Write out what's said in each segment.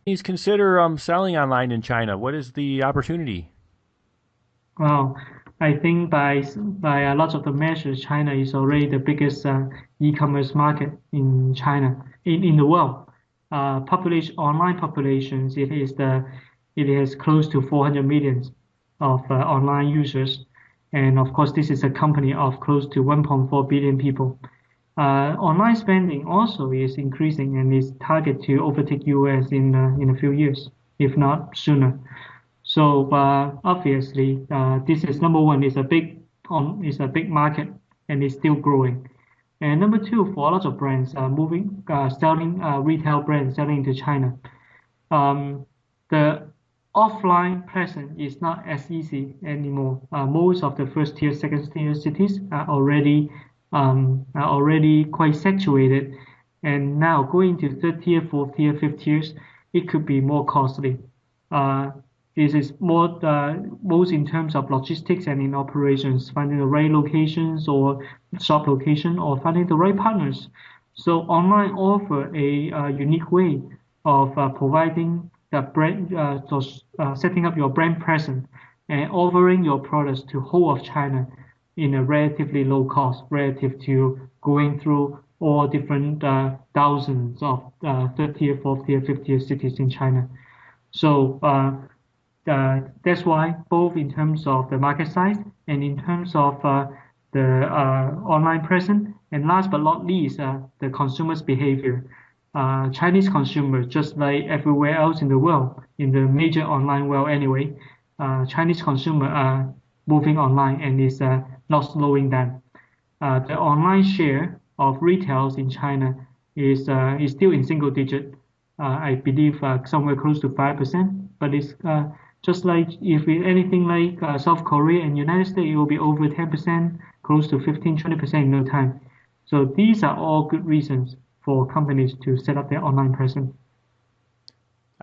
Please consider selling online in China. What is the opportunity? Well, I think by a lot of the measures, China is already the biggest e-commerce market in China in the world. Population online populations it is close to 400 million of online users, and of course this is a company of close to 1.4 billion people. Online spending also is increasing and is target to overtake US in a few years, if not sooner. So obviously, this is number one. It's a big market and it's still growing. And number two, for a lot of brands selling retail brands selling into China, the offline presence is not as easy anymore. Most of the first tier, second tier cities are already quite saturated, and now going to third tier, fourth tier, fifth tiers, it could be more costly. Uh, this is more both in terms of logistics and in operations, finding the right locations or shop location or finding the right partners. So online offer a unique way of providing the brand, setting up your brand presence and offering your products to whole of China in a relatively low cost relative to going through all different thousands of third tier, fourth tier, fifth tier cities in China. So that's why both in terms of the market size and in terms of the online presence, and last but not least, the consumer's behavior. Chinese consumers, just like everywhere else in the world, in the major online world anyway, Chinese consumer are moving online and is not slowing down. The online share of retails in China is still in single digit. I believe somewhere close to 5%, but it's just like if anything like South Korea and United States, it will be over 10%, close to 15, 20% in no time. So these are all good reasons for companies to set up their online presence.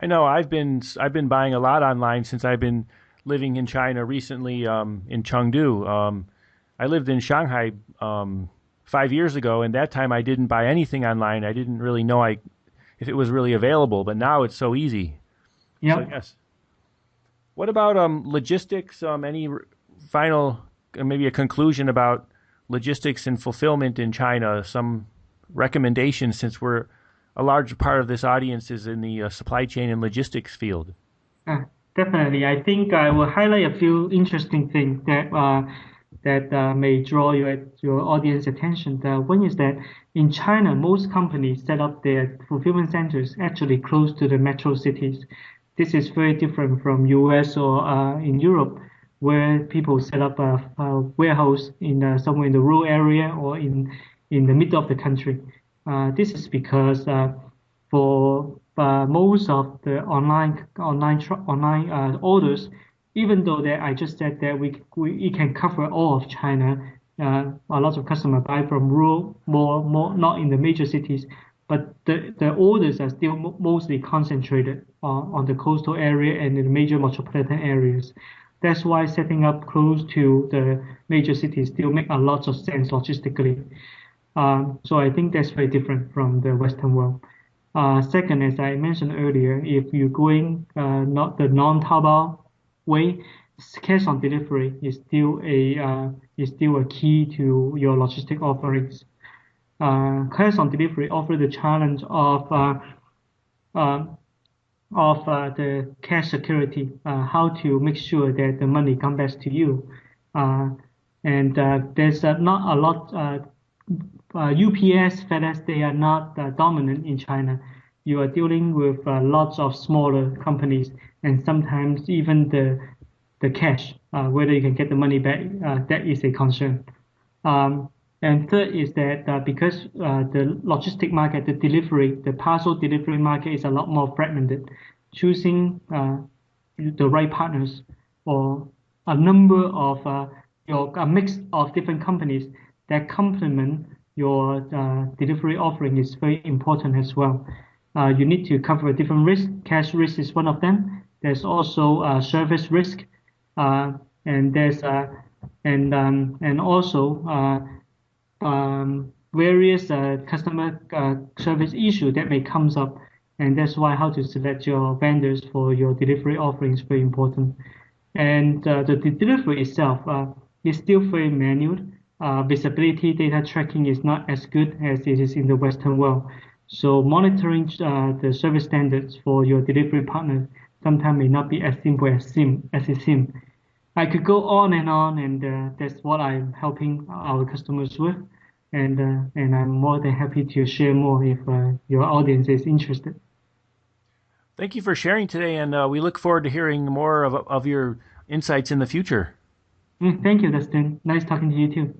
I know I've been buying a lot online since I've been living in China recently in Chengdu. I lived in Shanghai 5 years ago, and that time I didn't buy anything online. I didn't really know if it was really available, but now it's so easy. So Yep. yes. What about logistics? Any final, maybe a conclusion about logistics and fulfillment in China? Some recommendations since we're a large part of this audience is in the supply chain and logistics field. Uh, Definitely. I think I will highlight a few interesting things that may draw your audience attention. One is that in China, most companies set up their fulfillment centers actually close to the metro cities. This is very different from US or in Europe, where people set up a warehouse in somewhere in the rural area or in the middle of the country. This is because for most of the online orders, even though that I just said that we it can cover all of China, a lot of customers buy from rural, more not in the major cities, but the orders are still mostly concentrated on the coastal area and in the major metropolitan areas. That's why setting up close to the major cities still make a lot of sense logistically. So I think that's very different from the Western world. Second, as I mentioned earlier, if you're going not the non-Taobao way, cash on delivery is still a key to your logistic offerings. Cash on delivery offer the challenge uh, the cash security, how to make sure that the money comes back to you. Uh, and there's not a lot. UPS, FedEx, they are not dominant in China. You are dealing with lots of smaller companies, and sometimes even the cash, whether you can get the money back, that is a concern. Um, and third is that because the logistic market, the parcel delivery market is a lot more fragmented, choosing the right partners or a number of a mix of different companies that complement your delivery offering is very important as well. You need to cover different risks. Cash risk is one of them. There's also service risk, uh, and there's and also various customer service issue that may comes up. And that's why how to select your vendors for your delivery offering is very important. And the delivery itself is still very manual. Visibility data tracking is not as good as it is in the Western world. So monitoring the service standards for your delivery partner sometimes may not be as simple as it seems. I could go on, and that's what I'm helping our customers with. And I'm more than happy to share more if your audience is interested. Thank you for sharing today, and we look forward to hearing more of your insights in the future. Thank you, Dustin. Nice talking to you too.